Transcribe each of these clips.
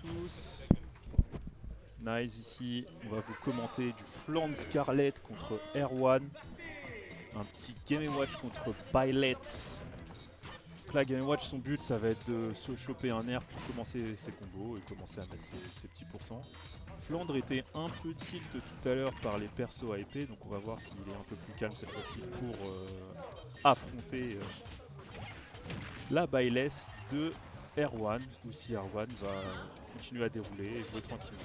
tous. Nice ici, on va vous commenter du Flandre Scarlet contre Erwan. Un petit Game & Watch contre Byleth. Donc là, Game & Watch, son but, ça va être de se choper un air pour commencer ses combos et commencer à mettre ses petits pourcents. Flandre était un peu tilt tout à l'heure par les persos à épée, donc on va voir s'il est un peu plus calme cette fois-ci pour affronter la Byleth de Erwan, ou si Erwan va continuer à dérouler et jouer tranquillement.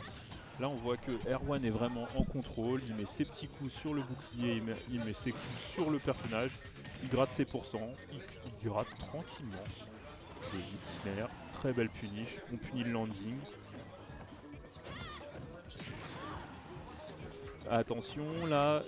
Là on voit que Erwan est vraiment en contrôle, il met ses petits coups sur le bouclier, il met ses coups sur le personnage, il gratte ses pourcents, il gratte tranquillement. Des itinéraires, très belle punish, on punit le landing. Attention là,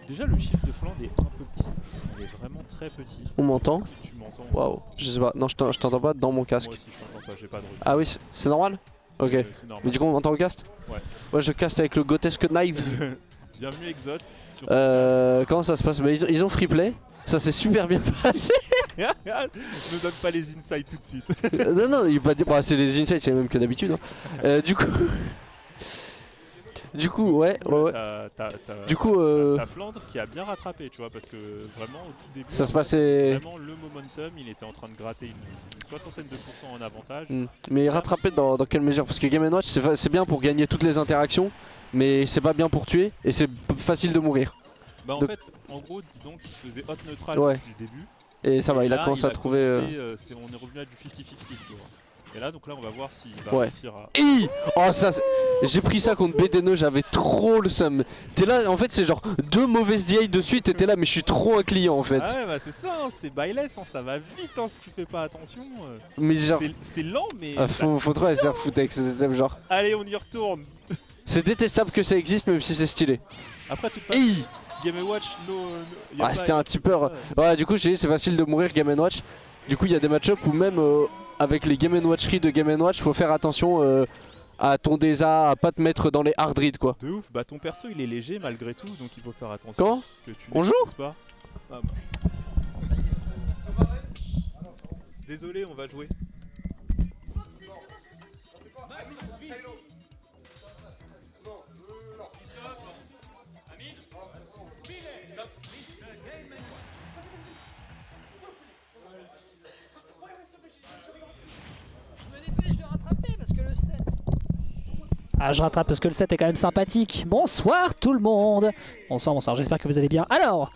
déjà le shield de Flandre est un peu petit, il est vraiment très petit. On m'entend? Si tu m'entends. Waouh, je sais pas, non je t'entends pas dans mon casque. Moi aussi je t'entends pas, j'ai pas de retour. Ah oui, c'est normal? Ok. Normal. Mais du coup on m'entend au cast? Ouais. Ouais, je caste avec le Grotesque Knives. Bienvenue Exot. Sur Comment ça se passe? Bah, ils ont free play. Ça s'est super bien passé. Ne donne pas les insights tout de suite. Non, il va dire. Bah, c'est les insights, c'est les mêmes que d'habitude. Hein. Du coup, ouais. Du coup, t'as Flandre qui a bien rattrapé, tu vois, parce que vraiment au tout début, ça se passait. Vraiment le momentum, il était en train de gratter une soixantaine de pourcents en avantage. Mais rattraper dans quelle mesure? Parce que Game & Watch, c'est bien pour gagner toutes les interactions, mais c'est pas bien pour tuer et c'est facile de mourir. Bah en fait, en gros, disons qu'il se faisait hot neutral depuis le début. Et ça va, il a commencé à trouver. On est revenu à du 50-50, tu vois. Et là, donc là, on va voir s'il va réussir à. Oh, ça, j'ai pris ça contre BDNE, j'avais trop le seum. T'es là, en fait, c'est genre 2 mauvaises DI de suite, et t'es là, mais je suis trop un client en fait. Ah ouais, bah c'est ça, hein, c'est Byleth, hein, ça va vite hein, si tu fais pas attention. Mais genre. C'est lent, mais. Faut trop se faire foutre avec ce système, genre. Allez, on y retourne. C'est détestable que ça existe, même si c'est stylé. Après, tu te fais. Game & Watch, c'était un tipeur. Ouais, du coup, je dis, c'est facile de mourir Game & Watch. Du coup, il y a des match-ups où même avec les Game & Watcheries de Game & Watch, faut faire attention à ton DESA, à pas te mettre dans les hard reads quoi. De ouf, bah ton perso il est léger malgré tout, donc il faut faire attention. Comment que tu on joue pas. Ah, désolé, on va jouer. Ah, je rattrape parce que le set est quand même sympathique. Bonsoir tout le monde. Bonsoir, j'espère que vous allez bien. Alors,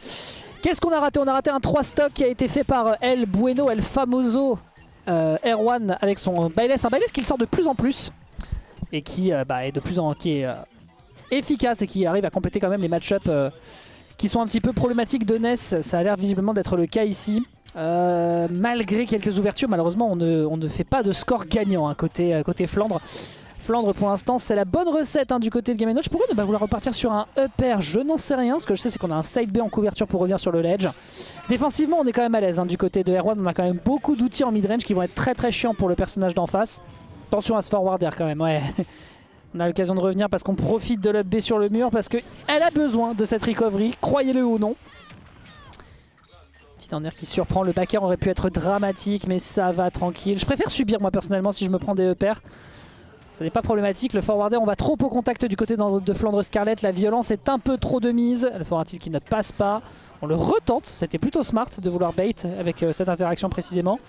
qu'est-ce qu'on a raté? On a raté un 3 stock qui a été fait par El Bueno, El Famoso, Erwan avec son Byleth. Un Byleth qui sort de plus en plus et qui est de plus en qui est efficace et qui arrive à compléter quand même les match-up qui sont un petit peu problématiques de Ness. Ça a l'air visiblement d'être le cas ici. Malgré quelques ouvertures, malheureusement on ne fait pas de score gagnant hein, côté Flandre. Flandre pour l'instant c'est la bonne recette hein, du côté de Game & Watch. Pourquoi ne pas vouloir repartir sur un upper? Je n'en sais rien. Ce que je sais c'est qu'on a un side B en couverture pour revenir sur le ledge. Défensivement on est quand même à l'aise hein, du côté de Erwan. On a quand même beaucoup d'outils en mid-range qui vont être très chiants pour le personnage d'en face. Attention à se forwarder quand même, ouais. On a l'occasion de revenir parce qu'on profite de l'up B sur le mur parce qu'elle a besoin de cette recovery, croyez-le ou non. Petit air qui surprend, le backer aurait pu être dramatique mais ça va tranquille. Je préfère subir moi personnellement si je me prends des uppers. Ça n'est pas problématique, le forwarder on va trop au contact du côté de Flandre Scarlet, la violence est un peu trop de mise, le forwarder qui ne passe pas, on le retente, c'était plutôt smart de vouloir bait avec cette interaction précisément.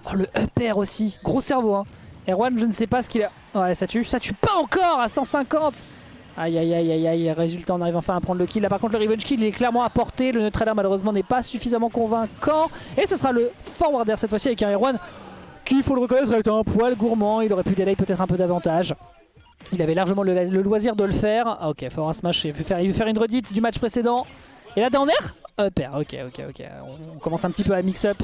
Oh le upper aussi, gros cerveau hein. Erwan je ne sais pas ce qu'il a, ouais ça tue pas encore à 150. Aïe, résultat on arrive enfin à prendre le kill, là par contre le revenge kill il est clairement à portée, le neutraler malheureusement n'est pas suffisamment convaincant et ce sera le forwarder cette fois-ci avec un Erwan qui, il faut le reconnaître, est un poil gourmand. Il aurait pu delay peut-être un peu davantage. Il avait largement le loisir de le faire. Ah, ok, fort un smash. Il veut faire une redite du match précédent. Et là, down air upper. Ok. On commence un petit peu à mix-up.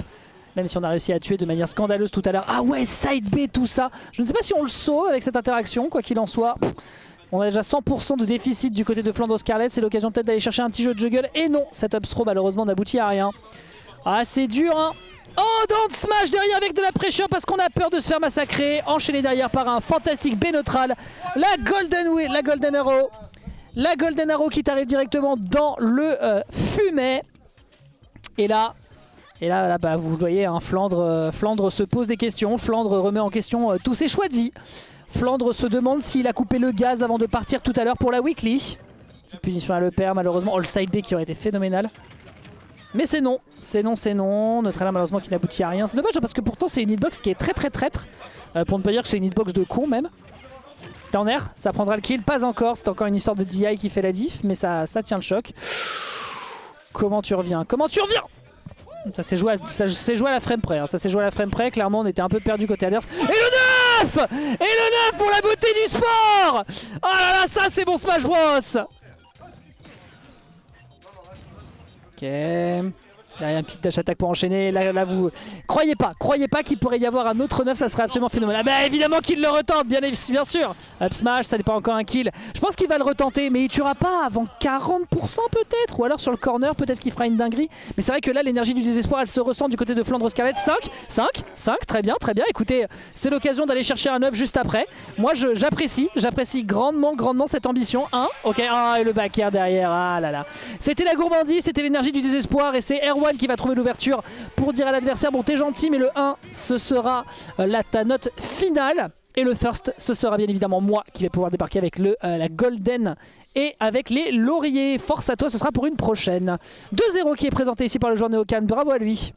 Même si on a réussi à tuer de manière scandaleuse tout à l'heure. Ah ouais, side B, tout ça. Je ne sais pas si on le sauve avec cette interaction, quoi qu'il en soit. On a déjà 100% de déficit du côté de Flandre Scarlet. C'est l'occasion peut-être d'aller chercher un petit jeu de juggle. Et non, cet up throw malheureusement n'aboutit à rien. Ah, c'est dur, hein. Oh, down smash derrière avec de la pression parce qu'on a peur de se faire massacrer. Enchaîné derrière par un fantastique B neutral. La Golden Arrow. La Golden Arrow qui t'arrive directement dans le fumet. Et là, Et là, bah, vous voyez, hein, Flandre se pose des questions. Flandre remet en question tous ses choix de vie. Flandre se demande s'il a coupé le gaz avant de partir tout à l'heure pour la weekly. Petite punition à Lepère, malheureusement. All side B qui aurait été phénoménal. Mais c'est non. C'est non. Neutrala malheureusement qui n'aboutit à rien. C'est dommage parce que pourtant c'est une hitbox qui est très traître. Pour ne pas dire que c'est une hitbox de con même. Tanner, ça prendra le kill. Pas encore. C'est encore une histoire de DI qui fait la diff. Mais ça tient le choc. Comment tu reviens? Ça s'est joué, à la frame près, hein. Ça s'est joué à la frame près, clairement on était un peu perdu côté adverse. Et le 9 pour la beauté du sport. Oh là là, ça c'est bon Smash Bros. Ok. Là, il y a une petite dash attaque pour enchaîner. Là vous croyez pas qu'il pourrait y avoir un autre 9, ça serait absolument phénoménal. Ah bah évidemment qu'il le retente, bien sûr. Up smash, ça n'est pas encore un kill. Je pense qu'il va le retenter, mais il tuera pas avant 40% peut-être. Ou alors sur le corner, peut-être qu'il fera une dinguerie. Mais c'est vrai que là, l'énergie du désespoir, elle se ressent du côté de Flandre Scarlett. 5, très bien. Écoutez, c'est l'occasion d'aller chercher un 9 juste après. Moi, j'apprécie grandement cette ambition. 1, ok, et le back air derrière, ah là là. C'était la gourmandise, c'était l'énergie du désespoir et c'est Erwan qui va trouver l'ouverture pour dire à l'adversaire bon t'es gentil mais le 1 ce sera ta note finale et le first ce sera bien évidemment moi qui vais pouvoir débarquer avec la golden et avec les lauriers. Force à toi, ce sera pour une prochaine. 2-0 qui est présenté ici par le joueur Neocan, bravo à lui.